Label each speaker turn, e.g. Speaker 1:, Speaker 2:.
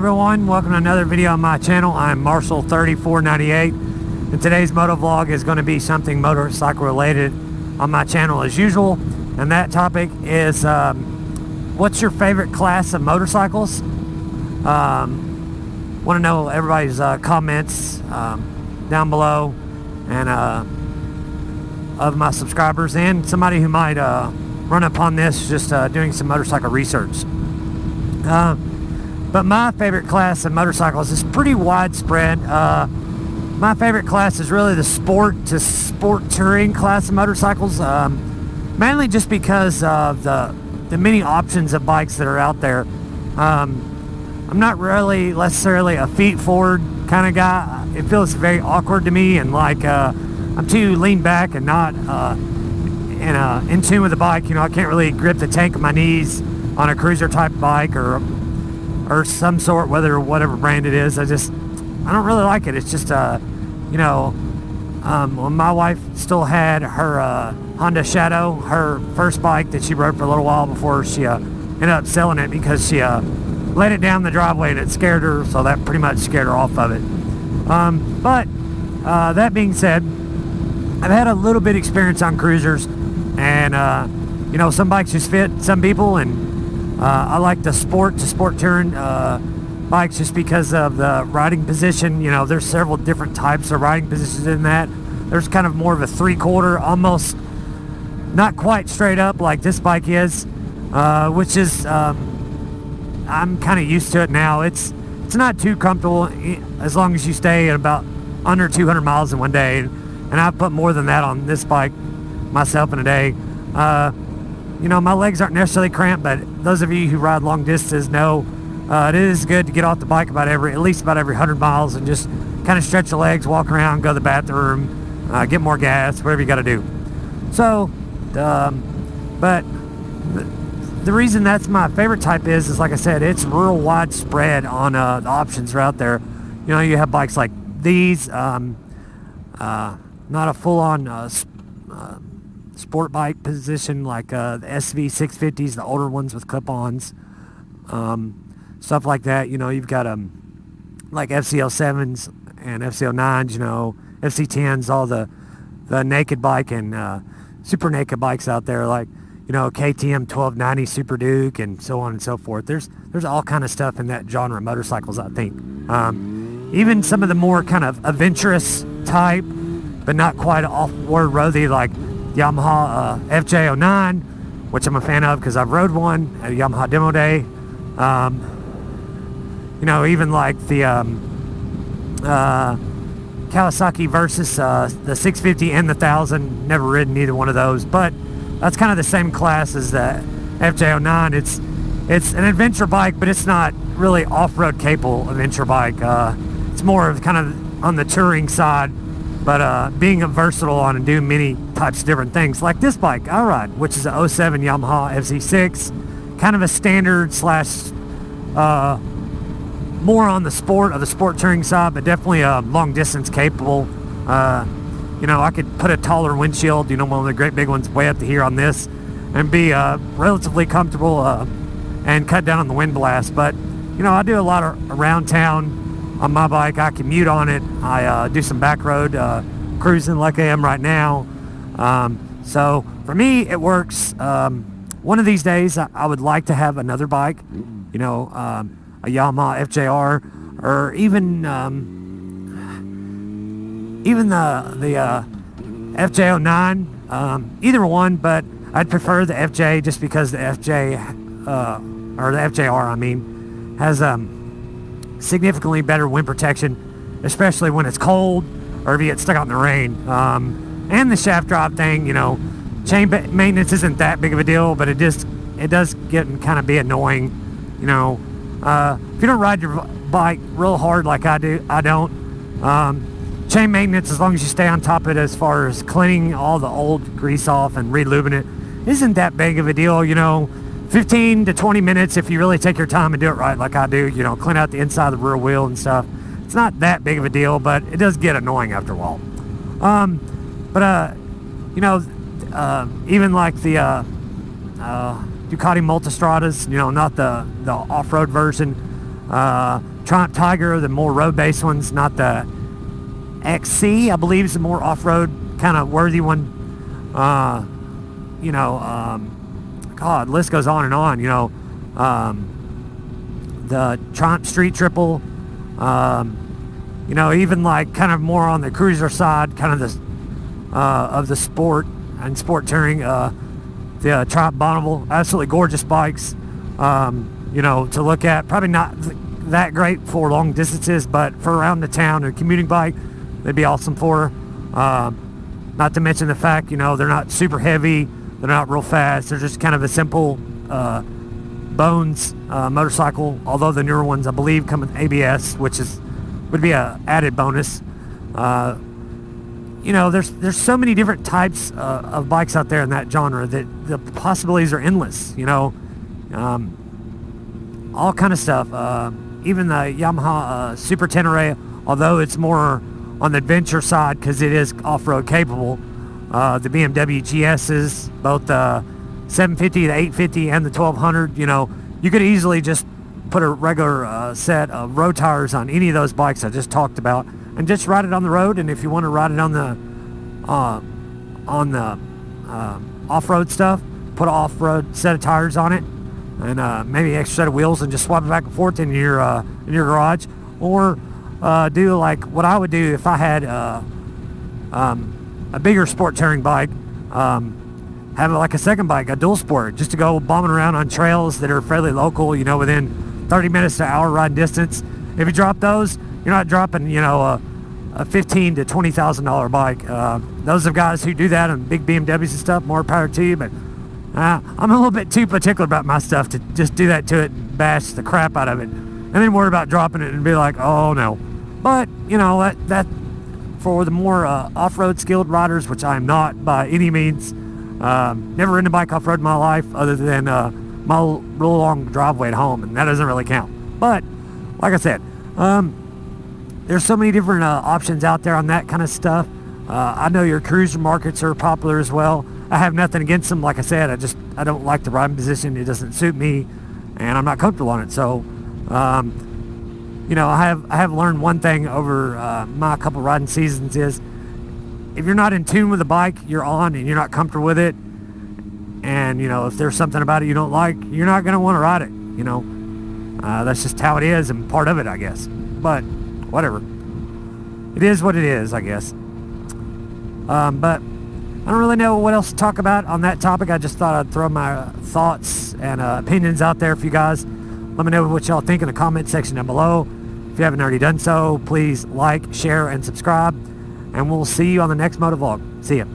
Speaker 1: everyone, welcome to another video on my channel. I'm Marshall3498, and today's moto vlog is going to be something motorcycle related on my channel as usual, and that topic is what's your favorite class of motorcycles? Want to know everybody's comments down below, and of my subscribers and somebody who might run upon this just doing some motorcycle research. But my favorite class of motorcycles is pretty widespread. My favorite class is really the sport to sport touring class of motorcycles, mainly just because of the many options of bikes that are out there. I'm not really necessarily a feet forward kind of guy. It feels very awkward to me, and like I'm too lean back and not in tune with the bike. You know, I can't really grip the tank of my knees on a cruiser type bike or some sort, whatever brand it is. I don't really like it. It's just you know, when my wife still had her Honda Shadow, her first bike that she rode for a little while before she ended up selling it because she let it down the driveway and it scared her, so that pretty much scared her off of it. But that being said, I've had a little bit of experience on cruisers, and you know, some bikes just fit some people, and I like the sport to sport touring bikes just because of the riding position. You know, there's several different types of riding positions in that. There's kind of more of a three-quarter, almost not quite straight up like this bike is, which is I'm kind of used to it now. It's not too comfortable as long as you stay at about under 200 miles in one day, and I've put more than that on this bike myself in a day. You know, my legs aren't necessarily cramped, but those of you who ride long distances know it is good to get off the bike at least about every 100 miles and just kind of stretch your legs, walk around, go to the bathroom, get more gas, whatever you got to do. So, but the reason that's my favorite type is like I said, it's real widespread on the options are out there. You know, you have bikes like these, not a full-on sport bike position like the SV650s, the older ones with clip-ons, stuff like that. You know, you've got like FCL7s and FCL9s, you know, FC10s, all the naked bike and super naked bikes out there, like, you know, KTM 1290 Super Duke and so on and so forth. There's all kind of stuff in that genre of motorcycles, I think. Even some of the more kind of adventurous type, but not quite off-road roadie, like Yamaha FJ09, which I'm a fan of because I've rode one at a Yamaha demo day. You know, even like the Kawasaki Versys, the 650 and the 1000, never ridden either one of those, but that's kind of the same class as the FJ09. It's an adventure bike, but it's not really off-road capable adventure bike. It's more of kind of on the touring side, but being a versatile on and doing many types of different things, like this bike I ride, which is a 07 Yamaha FZ6, kind of a standard slash more on the sport touring side, but definitely long distance capable. You know, I could put a taller windshield, you know, one of the great big ones way up to here on this, and be relatively comfortable and cut down on the wind blast. But you know, I do a lot of around town on my bike. I commute on it. I do some back road cruising like I am right now. So for me, it works. One of these days, I would like to have another bike, you know, a Yamaha FJR, or even the FJ09, either one, but I'd prefer the FJ just because the FJ, or the FJR, I mean, has significantly better wind protection, especially when it's cold or if you get stuck out in the rain. And the shaft drive thing, you know, chain maintenance isn't that big of a deal, but it does get and kind of be annoying. You know, if you don't ride your bike real hard like I do, I don't. Chain maintenance, as long as you stay on top of it as far as cleaning all the old grease off and re-lubing it, isn't that big of a deal. You know, 15 to 20 minutes if you really take your time and do it right like I do, you know, clean out the inside of the rear wheel and stuff. It's not that big of a deal, but it does get annoying after a while. You know, even like the Ducati Multistradas, you know, not the off-road version, Triumph Tiger, the more road-based ones, not the XC, I believe, is the more off-road kind of worthy one. God, list goes on and on. The Triumph Street Triple, even like kind of more on the cruiser side, kind of of the sport and sport touring. The Triumph Bonneville, absolutely gorgeous bikes. To look at. Probably not that great for long distances, but for around the town and commuting bike, they'd be awesome for. Not to mention the fact, they're not super heavy, they're not real fast, they're just kind of a simple bones motorcycle, although the newer ones, I believe, come with ABS, which would be a added bonus. There's so many different types of bikes out there in that genre that the possibilities are endless, all kind of stuff. Even the Yamaha Super Tenere, although it's more on the adventure side because it is off-road capable. The BMW GS's, both the 750, the 850, and the 1200, you could easily just put a regular set of road tires on any of those bikes I just talked about and just ride it on the road. And if you want to ride it on the off-road stuff, put an off-road set of tires on it and maybe an extra set of wheels and just swap it back and forth in your garage, or do like what I would do if I had a bigger sport touring bike, have like a second bike, a dual sport, just to go bombing around on trails that are fairly local, within 30 minutes to an hour riding distance. If you drop those, you're not dropping, a $15,000 to $20,000 bike. Those are guys who do that on big BMWs and stuff, more power to you, but I'm a little bit too particular about my stuff to just do that to it and bash the crap out of it and then worry about dropping it and be like, oh no. But that for the more off-road skilled riders, which I'm not by any means, never ridden a bike off-road in my life other than my real long driveway at home, and that doesn't really count. But like I said, there's so many different options out there on that kind of stuff. I know your cruiser markets are popular as well. I have nothing against them. Like I said, I don't like the riding position. It doesn't suit me, and I'm not comfortable on it. So, I have learned one thing over my couple riding seasons is if you're not in tune with the bike you're on and you're not comfortable with it, and if there's something about it you don't like, you're not going to want to ride it. That's just how it is and part of it, I guess. But whatever, it is what it is, I guess. But I don't really know what else to talk about on that topic. I just thought I'd throw my thoughts and opinions out there for you guys. Let me know what y'all think in the comment section down below. If you haven't already done so, please like, share, and subscribe. And we'll see you on the next motovlog. See ya.